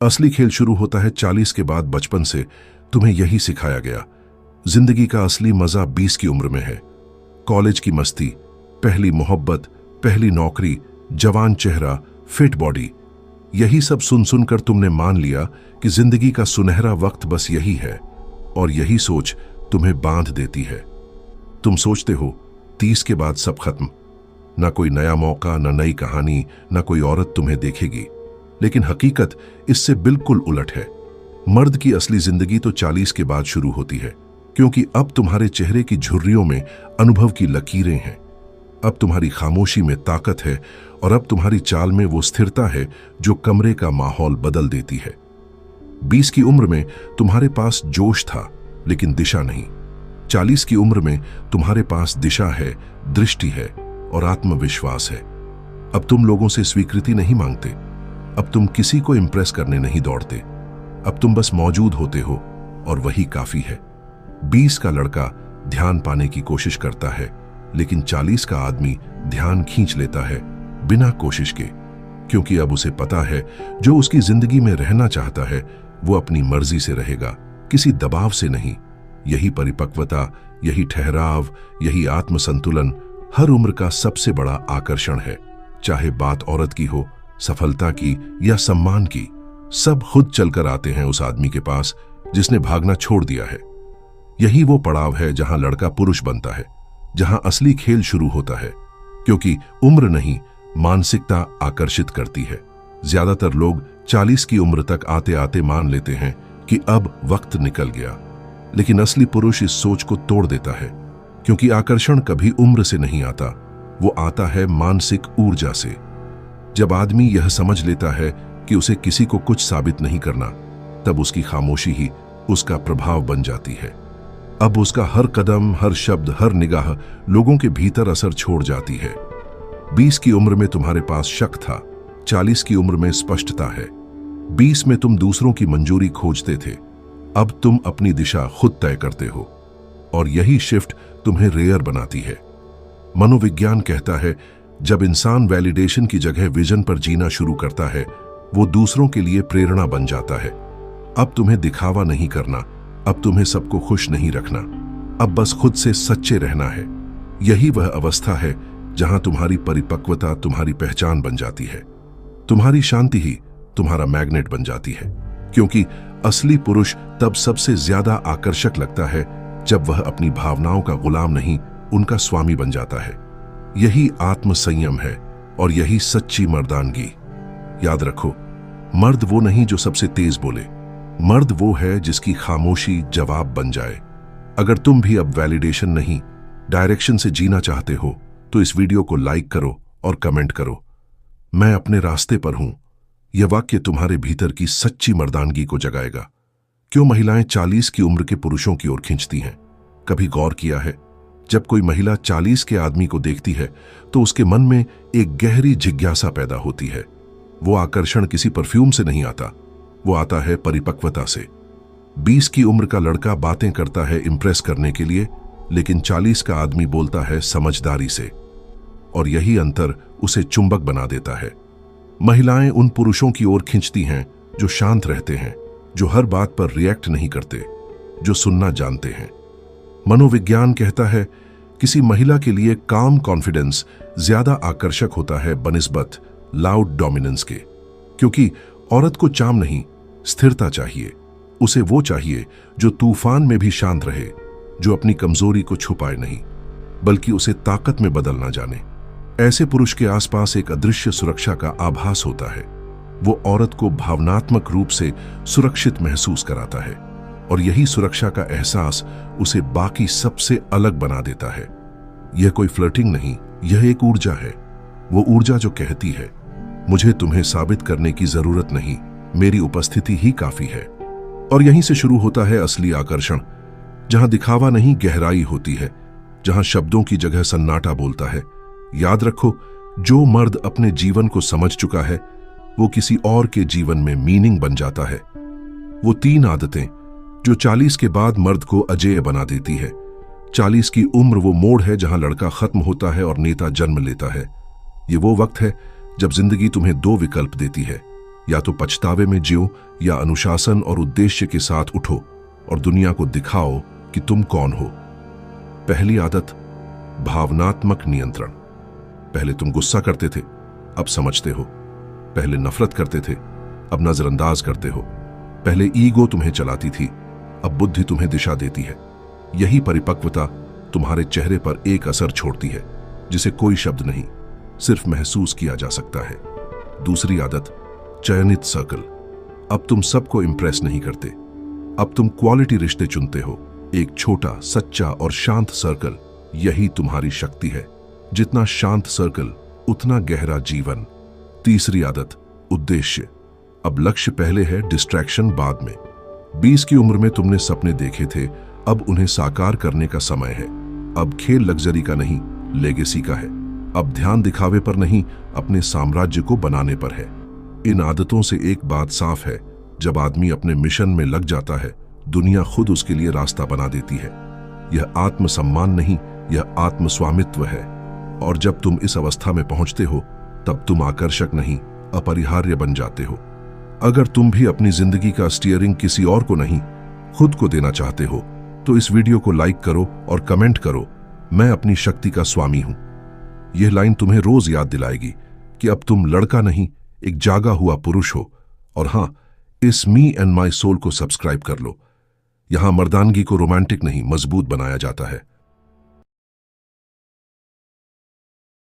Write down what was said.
असली खेल शुरू होता है 40 के बाद। बचपन से तुम्हें यही सिखाया गया। जिंदगी का असली मजा 20 की उम्र में है। कॉलेज की मस्ती, पहली मोहब्बत, पहली नौकरी, जवान चेहरा, फिट बॉडी, यही सब सुन सुनकर तुमने मान लिया कि जिंदगी का सुनहरा वक्त बस यही है। और यही सोच तुम्हें बांध देती है। तुम सोचते हो 30 के बाद सब खत्म, ना कोई नया मौका, ना नई कहानी, ना कोई औरत तुम्हें देखेगी। लेकिन हकीकत इससे बिल्कुल उलट है। मर्द की असली जिंदगी तो 40 के बाद शुरू होती है, क्योंकि अब तुम्हारे चेहरे की झुर्रियों में अनुभव की लकीरें हैं। अब तुम्हारी खामोशी में ताकत है, और अब तुम्हारी चाल में वो स्थिरता है जो कमरे का माहौल बदल देती है। 20 की उम्र में तुम्हारे पास जोश था, लेकिन दिशा नहीं। 40 की उम्र में तुम्हारे पास दिशा है, दृष्टि है और आत्मविश्वास है। अब तुम लोगों से स्वीकृति नहीं मांगते। अब तुम किसी को इंप्रेस करने नहीं दौड़ते। अब तुम बस मौजूद होते हो, और वही काफी है। 20 का लड़का ध्यान पाने की कोशिश करता है, लेकिन 40 का आदमी ध्यान खींच लेता है बिना कोशिश के, क्योंकि अब उसे पता है जो उसकी जिंदगी में रहना चाहता है वो अपनी मर्जी से रहेगा, किसी दबाव से नहीं। यही परिपक्वता, यही ठहराव, यही आत्मसंतुलन हर उम्र का सबसे बड़ा आकर्षण है। चाहे बात औरत की हो, सफलता की या सम्मान की, सब खुद चलकर आते हैं उस आदमी के पास जिसने भागना छोड़ दिया है। यही वो पड़ाव है जहां लड़का पुरुष बनता है, जहां असली खेल शुरू होता है, क्योंकि उम्र नहीं, मानसिकता आकर्षित करती है। ज्यादातर लोग 40 की उम्र तक आते आते मान लेते हैं कि अब वक्त निकल गया, लेकिन असली पुरुष इस सोच को तोड़ देता है, क्योंकि आकर्षण कभी उम्र से नहीं आता, वो आता है मानसिक ऊर्जा से। जब आदमी यह समझ लेता है कि उसे किसी को कुछ साबित नहीं करना, तब उसकी खामोशी ही उसका प्रभाव बन जाती है। अब उसका हर कदम, हर शब्द, हर निगाह लोगों के भीतर असर छोड़ जाती है। 20 की उम्र में तुम्हारे पास शक था, 40 की उम्र में स्पष्टता है। 20 में तुम दूसरों की मंजूरी खोजते थे, अब तुम अपनी दिशा खुद तय करते हो, और यही शिफ्ट तुम्हें रेयर बनाती है। मनोविज्ञान कहता है, जब इंसान वैलिडेशन की जगह विजन पर जीना शुरू करता है, वो दूसरों के लिए प्रेरणा बन जाता है। अब तुम्हें दिखावा नहीं करना, अब तुम्हें सबको खुश नहीं रखना, अब बस खुद से सच्चे रहना है। यही वह अवस्था है जहां तुम्हारी परिपक्वता तुम्हारी पहचान बन जाती है। तुम्हारी शांति ही तुम्हारा मैग्नेट बन जाती है, क्योंकि असली पुरुष तब सबसे ज्यादा आकर्षक लगता है जब वह अपनी भावनाओं का गुलाम नहीं, उनका स्वामी बन जाता है। यही आत्मसंयम है, और यही सच्ची मर्दानगी। याद रखो, मर्द वो नहीं जो सबसे तेज बोले, मर्द वो है जिसकी खामोशी जवाब बन जाए। अगर तुम भी अब वैलिडेशन नहीं, डायरेक्शन से जीना चाहते हो, तो इस वीडियो को लाइक करो और कमेंट करो, मैं अपने रास्ते पर हूं। यह वाक्य तुम्हारे भीतर की सच्ची मर्दानगी को जगाएगा। क्यों महिलाएं 40 की उम्र के पुरुषों की ओर खींचती हैं? कभी गौर किया है, जब कोई महिला 40 के आदमी को देखती है तो उसके मन में एक गहरी जिज्ञासा पैदा होती है। वो आकर्षण किसी परफ्यूम से नहीं आता, वो आता है परिपक्वता से। 20 की उम्र का लड़का बातें करता है इंप्रेस करने के लिए, लेकिन 40 का आदमी बोलता है समझदारी से, और यही अंतर उसे चुंबक बना देता है। महिलाएं उन पुरुषों की ओर खींचती हैं जो शांत रहते हैं, जो हर बात पर रिएक्ट नहीं करते, जो सुनना जानते हैं। मनोविज्ञान कहता है, किसी महिला के लिए काम कॉन्फिडेंस ज्यादा आकर्षक होता है बनिस्बत लाउड डोमिनेंस के, क्योंकि औरत को चाम नहीं, स्थिरता चाहिए। उसे वो चाहिए जो तूफान में भी शांत रहे, जो अपनी कमजोरी को छुपाए नहीं, बल्कि उसे ताकत में बदलना जाने। ऐसे पुरुष के आसपास एक अदृश्य सुरक्षा का आभास होता है। वो औरत को भावनात्मक रूप से सुरक्षित महसूस कराता है, और यही सुरक्षा का एहसास उसे बाकी सबसे अलग बना देता है। यह कोई फ्लर्टिंग नहीं, यह एक ऊर्जा है। वो ऊर्जा जो कहती है, मुझे तुम्हें साबित करने की जरूरत नहीं, मेरी उपस्थिति ही काफी है। और यहीं से शुरू होता है असली आकर्षण, जहां दिखावा नहीं, गहराई होती है, जहां शब्दों की जगह सन्नाटा बोलता है। याद रखो, जो मर्द अपने जीवन को समझ चुका है, वो किसी और के जीवन में मीनिंग बन जाता है। वो 3 आदतें जो 40 के बाद मर्द को अजेय बना देती है। 40 की उम्र वो मोड़ है जहां लड़का खत्म होता है और नेता जन्म लेता है। ये वो वक्त है जब जिंदगी तुम्हें 2 विकल्प देती है, या तो पछतावे में जियो या अनुशासन और उद्देश्य के साथ उठो और दुनिया को दिखाओ कि तुम कौन हो। पहली आदत, भावनात्मक नियंत्रण। पहले तुम गुस्सा करते थे, अब समझते हो। पहले नफरत करते थे, अब नजरअंदाज करते हो। पहले ईगो तुम्हें चलाती थी, अब बुद्धि तुम्हें दिशा देती है। यही परिपक्वता तुम्हारे चेहरे पर एक असर छोड़ती है जिसे कोई शब्द नहीं, सिर्फ महसूस किया जा सकता है। दूसरी आदत, चयनित सर्कल। अब तुम सबको इंप्रेस नहीं करते, अब तुम क्वालिटी रिश्ते चुनते हो। एक छोटा, सच्चा और शांत सर्कल, यही तुम्हारी शक्ति है। जितना शांत सर्कल उतना गहरा जीवन। तीसरी आदत, उद्देश्य। अब लक्ष्य पहले है, डिस्ट्रैक्शन बाद में। 20 की उम्र में तुमने सपने देखे थे, अब उन्हें साकार करने का समय है। अब खेल लग्जरी का नहीं, लेगेसी का है। अब ध्यान दिखावे पर नहीं, अपने साम्राज्य को बनाने पर है। इन आदतों से एक बात साफ है, जब आदमी अपने मिशन में लग जाता है, दुनिया खुद उसके लिए रास्ता बना देती है। यह आत्मसम्मान नहीं, यह आत्मस्वामित्व है। और जब तुम इस अवस्था में पहुंचते हो, तब तुम आकर्षक नहीं, अपरिहार्य बन जाते हो। अगर तुम भी अपनी जिंदगी का स्टीयरिंग किसी और को नहीं, खुद को देना चाहते हो, तो इस वीडियो को लाइक करो और कमेंट करो, मैं अपनी शक्ति का स्वामी हूं। यह लाइन तुम्हें रोज याद दिलाएगी कि अब तुम लड़का नहीं, एक जागा हुआ पुरुष हो। और हां, इस मी एंड माई सोल को सब्सक्राइब कर लो। यहां मर्दानगी को रोमांटिक नहीं, मजबूत बनाया जाता है।